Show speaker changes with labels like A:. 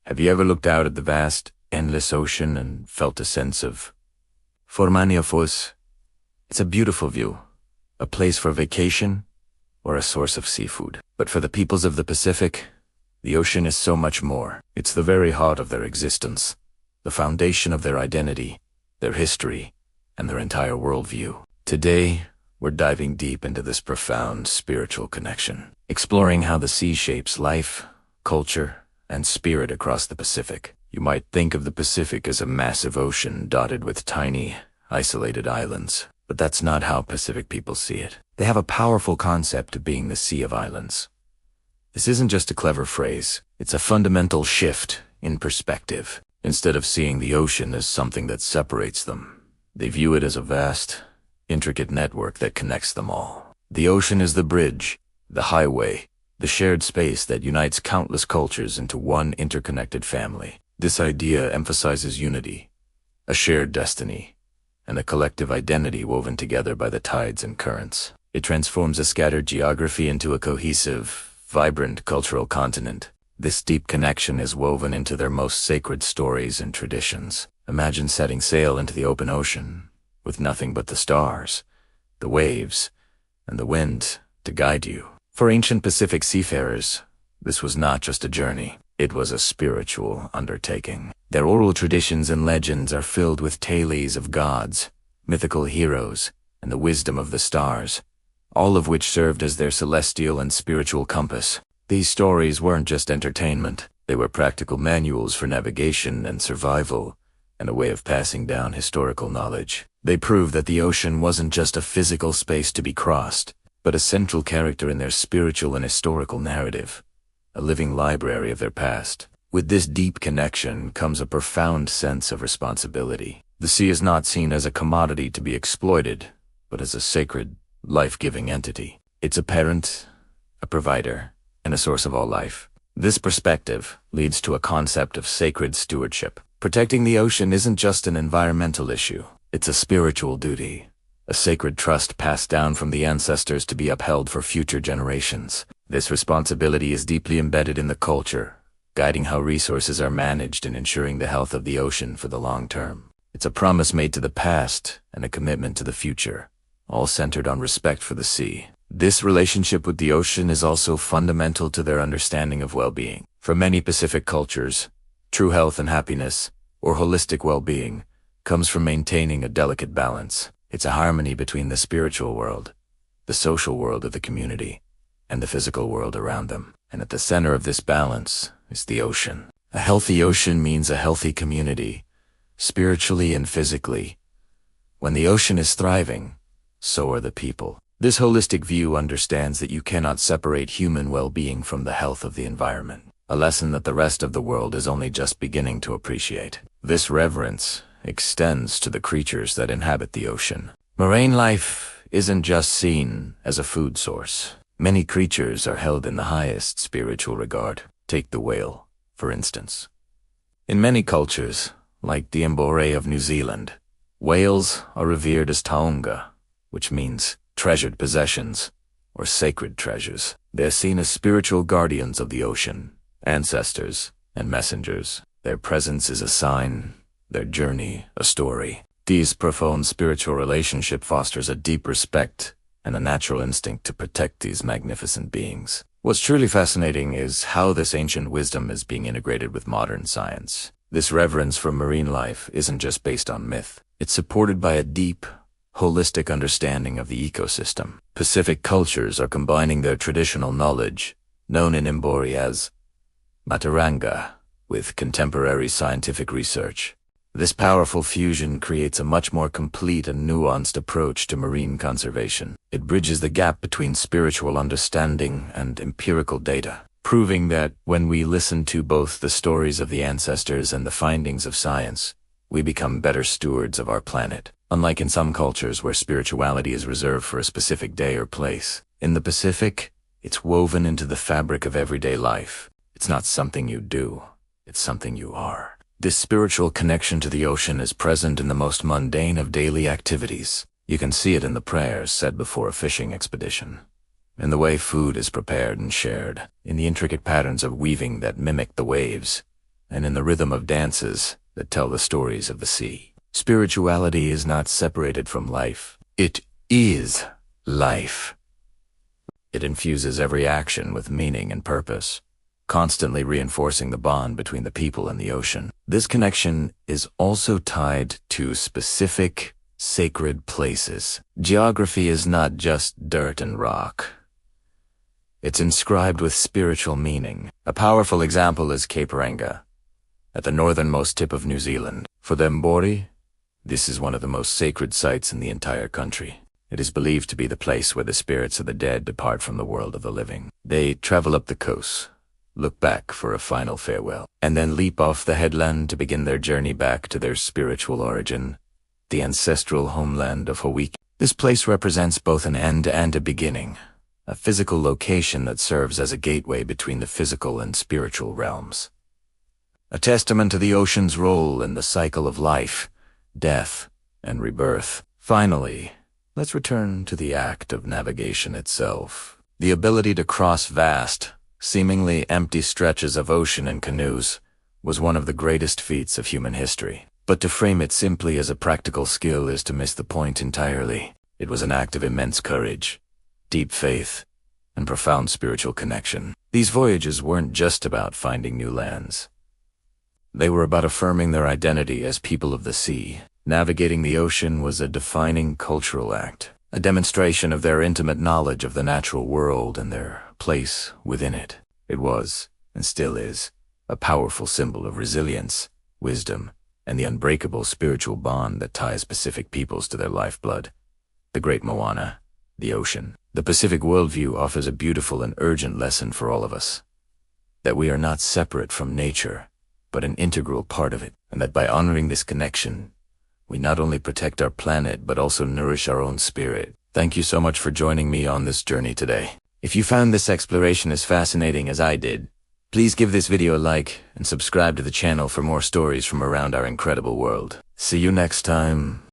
A: Have you ever looked out at the vast, endless ocean and felt a sense of formaniofos? It's a beautiful view, a place for vacation, or a source of seafood. But for the peoples of the Pacific, the ocean is so much more. It's the very heart of their existence, the foundation of their identity, their history, and their entire worldview. Today, we're diving deep into this profound spiritual connection, exploring how the sea shapes life, culture, and spirit across the Pacific. You might think of the Pacific as a massive ocean dotted with tiny, isolated islands, but that's not how Pacific people see it. They have a powerful concept of being the Sea of Islands. This isn't just a clever phrase, it's a fundamental shift in perspective. Instead of seeing the ocean as something that separates them, they view it as a vast, intricate network that connects them all. The ocean is the bridge, the highway, the shared space that unites countless cultures into one interconnected family. This idea emphasizes unity, a shared destiny, and a collective identity woven together by the tides and currents. It transforms a scattered geography into a cohesive, vibrant cultural continent. This deep connection is woven into their most sacred stories and traditions. Imagine setting sail into the open ocean, with nothing but the stars, the waves, and the wind to guide you. For ancient Pacific seafarers, this was not just a journey, it was a spiritual undertaking. Their oral traditions and legends are filled with tales of gods, mythical heroes, and the wisdom of the stars, all of which served as their celestial and spiritual compass. These stories weren't just entertainment, they were practical manuals for navigation and survival, and a way of passing down historical knowledge. They prove that the ocean wasn't just a physical space to be crossed, but a central character in their spiritual and historical narrative, a living library of their past. With this deep connection comes a profound sense of responsibility. The sea is not seen as a commodity to be exploited, but as a sacred, life-giving entity. It's a parent, a provider, and a source of all life. This perspective leads to a concept of sacred stewardship. Protecting the ocean isn't just an environmental issue, it's a spiritual duty, a sacred trust passed down from the ancestors to be upheld for future generations. This responsibility is deeply embedded in the culture, guiding how resources are managed and ensuring the health of the ocean for the long term. It's a promise made to the past and a commitment to the future, all centered on respect for the sea. This relationship with the ocean is also fundamental to their understanding of well-being. For many Pacific cultures, true health and happiness, or holistic well-being, comes from maintaining a delicate balance. It's a harmony between the spiritual world, the social world of the community, and the physical world around them. And at the center of this balance is the ocean. A healthy ocean means a healthy community, spiritually and physically. When the ocean is thriving, so are the people. This holistic view understands that you cannot separate human well-being from the health of the environment, a lesson that the rest of the world is only just beginning to appreciate. This reverence extends to the creatures that inhabit the ocean. Marine life isn't just seen as a food source. Many creatures are held in the highest spiritual regard. Take the whale, for instance. In many cultures, like the Mbore of New Zealand, whales are revered as taonga, which means treasured possessions, or sacred treasures. They're seen as spiritual guardians of the ocean, ancestors, and messengers. Their presence is a sign, their journey a story. This profound spiritual relationship fosters a deep respect and a natural instinct to protect these magnificent beings. What's truly fascinating is how this ancient wisdom is being integrated with modern science. This reverence for marine life isn't just based on myth. It's supported by a deep, holistic understanding of the ecosystem. Pacific cultures are combining their traditional knowledge, known in Mbori as Mataranga, with contemporary scientific research. This powerful fusion creates a much more complete and nuanced approach to marine conservation. It bridges the gap between spiritual understanding and empirical data, proving that when we listen to both the stories of the ancestors and the findings of science, we become better stewards of our planet. Unlike in some cultures where spirituality is reserved for a specific day or place, in the Pacific, it's woven into the fabric of everyday life. It's not something you do, it's something you are. This spiritual connection to the ocean is present in the most mundane of daily activities. You can see it in the prayers said before a fishing expedition, in the way food is prepared and shared, in the intricate patterns of weaving that mimic the waves, and in the rhythm of dances that tell the stories of the sea. Spirituality is not separated from life. It is life. It infuses every action with meaning and purpose, constantly reinforcing the bond between the people and the ocean. This connection is also tied to specific, sacred places. Geography is not just dirt and rock. It's inscribed with spiritual meaning. A powerful example is Cape Ranga, at the northernmost tip of New Zealand. For the Mbori, this is one of the most sacred sites in the entire country. It is believed to be the place where the spirits of the dead depart from the world of the living. They travel up the coast, look back for a final farewell, and then leap off the headland to begin their journey back to their spiritual origin, the ancestral homeland of Hawaii. This place represents both an end and a beginning, a physical location that serves as a gateway between the physical and spiritual realms. A testament to the ocean's role in the cycle of life, death, and rebirth. Finally, let's return to the act of navigation itself. The ability to cross vast, seemingly empty stretches of ocean in canoes was one of the greatest feats of human history. But to frame it simply as a practical skill is to miss the point entirely. It was an act of immense courage, deep faith, and profound spiritual connection. These voyages weren't just about finding new lands. They were about affirming their identity as people of the sea. Navigating the ocean was a defining cultural act, a demonstration of their intimate knowledge of the natural world and their place within it. It was, and still is, a powerful symbol of resilience, wisdom, and the unbreakable spiritual bond that ties Pacific peoples to their lifeblood, the great moana, the ocean. The Pacific worldview offers a beautiful and urgent lesson for all of us, that we are not separate from nature, but an integral part of it, and that by honoring this connection, we not only protect our planet, but also nourish our own spirit. Thank you so much for joining me on this journey today. If you found this exploration as fascinating as I did, please give this video a like and subscribe to the channel for more stories from around our incredible world. See you next time.